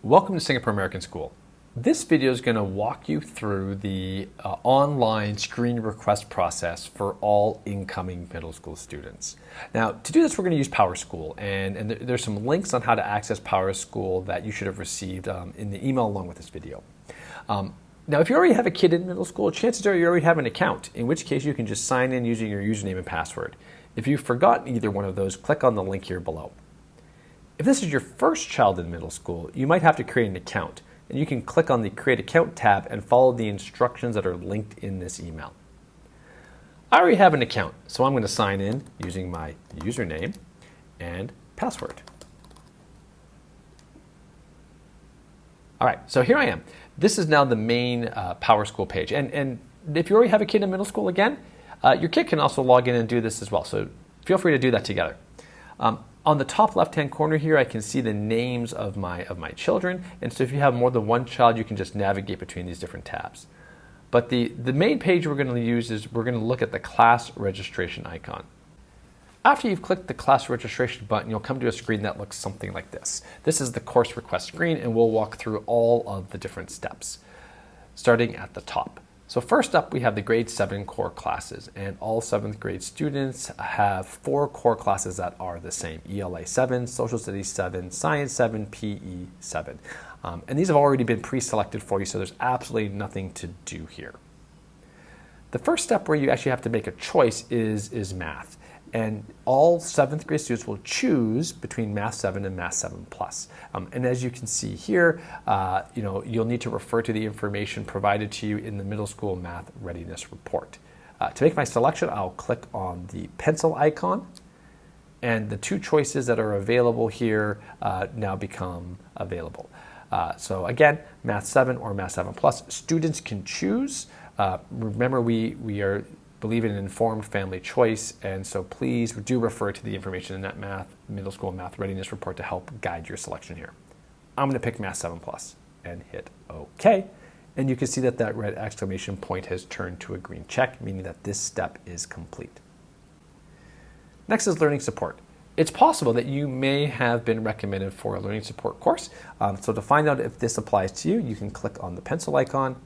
Welcome to Singapore American School. This video is going to walk you through the online screen request process for all incoming middle school students. Now, to do this, we're going to use PowerSchool, and there's some links on how to access PowerSchool that you should have received in the email along with this video. Now, if you already have a kid in middle school, chances are you already have an account, in which case you can just sign in using your username and password. If you've forgotten either one of those, click on the link here below. If this is your first child in middle school, you might have to create an account, and you can click on the Create Account tab and follow the instructions that are linked in this email. I already have an account, so I'm going to sign in using my username and password. All right, so here I am. This is now the main PowerSchool page, and if you already have a kid in middle school again, your kid can also log in and do this as well, so feel free to do that together. On the top left-hand corner here, I can see the names of my children, and so if you have more than one child, you can just navigate between these different tabs. But the main page we're going to use is we're going to look at the class registration icon. After you've clicked the class registration button, you'll come to a screen that looks something like this. This is the course request screen, and we'll walk through all of the different steps, starting at the top. So first up, we have the grade 7 core classes, and all 7th grade students have 4 core classes that are the same: ELA 7, Social Studies 7, Science 7, PE 7. And these have already been pre-selected for you, so there's absolutely nothing to do here. The first step where you actually have to make a choice is math. And all 7th grade students will choose between Math 7 and Math 7 Plus. And as you can see here, you'll need to refer to the information provided to you in the middle school math readiness report. To make my selection, I'll click on the pencil icon, and the 2 choices that are available here now become available. So again, Math 7 or Math 7 Plus, students can choose. Remember, we believe in informed family choice, and so please do refer to the information in that middle school math readiness report to help guide your selection here. I'm going to pick Math 7 Plus and hit OK, and you can see that that red exclamation point has turned to a green check, meaning that this step is complete. Next is learning support. It's possible that you may have been recommended for a learning support course, so to find out if this applies to you, you can click on the pencil icon,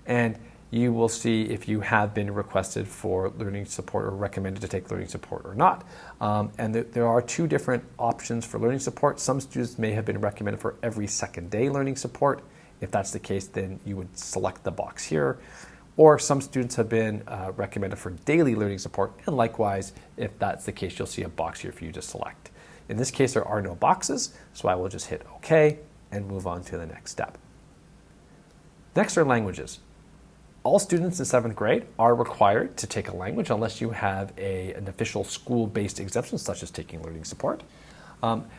and you will see if you have been requested for learning support or recommended to take learning support or not. And there are 2 different options for learning support. Some students may have been recommended for every second day learning support. If that's the case, then you would select the box here. Or some students have been recommended for daily learning support, and likewise, if that's the case, you'll see a box here for you to select. In this case, there are no boxes, so I will just hit OK and move on to the next step. Next are languages. All students in 7th grade are required to take a language unless you have an official school-based exemption, such as taking learning support.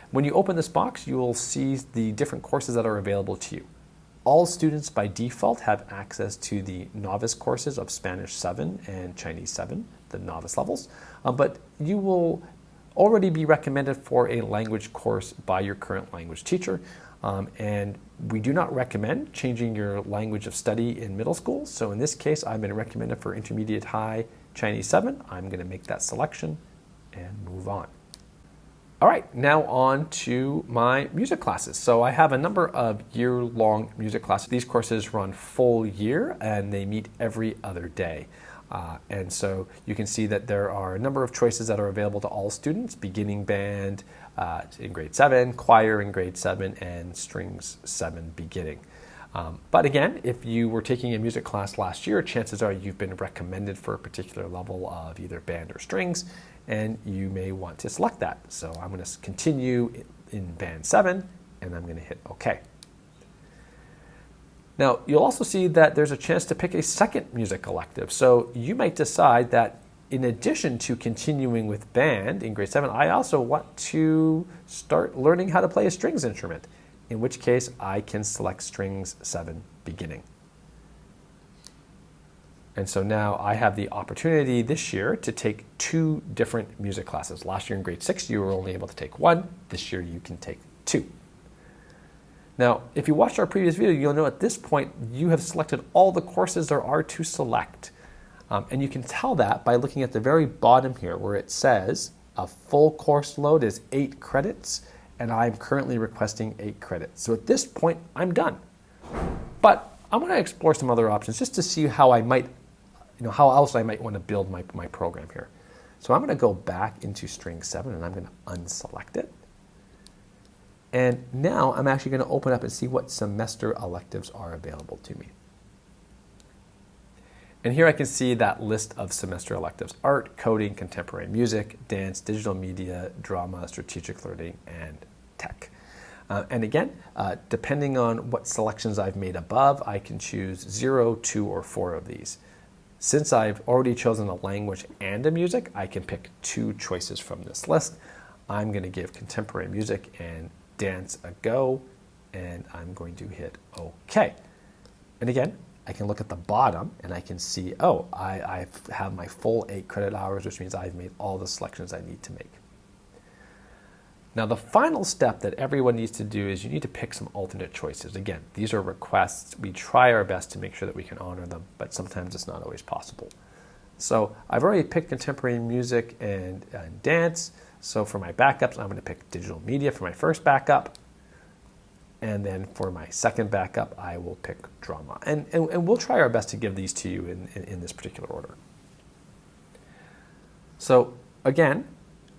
When you open this box, you will see the different courses that are available to you. All students by default have access to the novice courses of Spanish 7 and Chinese 7, the novice levels, but you will already be recommended for a language course by your current language teacher. And we do not recommend changing your language of study in middle school. So in this case, I've been recommended for Intermediate High Chinese 7. I'm going to make that selection and move on. All right, now on to my music classes. So I have a number of year-long music classes. These courses run full year, and they meet every other day. And so you can see that there are a number of choices that are available to all students: beginning band in grade 7, choir in grade 7, and strings 7 beginning. But again, if you were taking a music class last year, chances are you've been recommended for a particular level of either band or strings, and you may want to select that. So I'm going to continue in band 7, and I'm going to hit OK. Now, you'll also see that there's a chance to pick a second music elective. So you might decide that in addition to continuing with band in grade 7, I also want to start learning how to play a strings instrument, in which case I can select strings 7 beginning. And so now I have the opportunity this year to take 2 different music classes. Last year in grade 6, you were only able to take 1. This year you can take 2. Now, if you watched our previous video, you'll know at this point you have selected all the courses there are to select. And you can tell that by looking at the very bottom here where it says a full course load is 8 credits and I'm currently requesting 8 credits. So at this point, I'm done. But I'm going to explore some other options just to see how I might, how else I might want to build my program here. So I'm going to go back into string 7 and I'm going to unselect it. And now I'm actually going to open up and see what semester electives are available to me. And here I can see that list of semester electives: art, coding, contemporary music, dance, digital media, drama, strategic learning, and tech. And again, depending on what selections I've made above, I can choose 0, 2, or 4 of these. Since I've already chosen a language and a music, I can pick 2 choices from this list. I'm going to give contemporary music and dance a go, and I'm going to hit OK. And again, I can look at the bottom and I can see, oh, I have my full 8 credit hours, which means I've made all the selections I need to make. Now, the final step that everyone needs to do is you need to pick some alternate choices. Again, these are requests. We try our best to make sure that we can honor them, but sometimes it's not always possible. So I've already picked contemporary music and dance. So for my backups, I'm going to pick digital media for my first backup. And then for my second backup, I will pick drama. And we'll try our best to give these to you in this particular order. So again,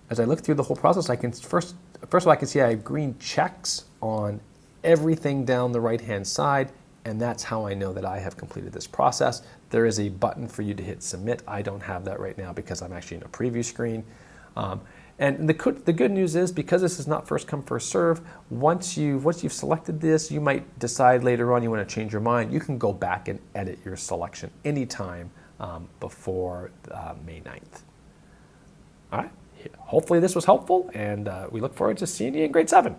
as I look through the whole process, I can first of all, I can see I have green checks on everything down the right-hand side, and that's how I know that I have completed this process. There is a button for you to hit submit. I don't have that right now because I'm actually in a preview screen. And the good news is, because this is not first come, first serve, once you've selected this, you might decide later on you want to change your mind. You can go back and edit your selection anytime before May 9th. All right. Hopefully this was helpful, and we look forward to seeing you in grade 7.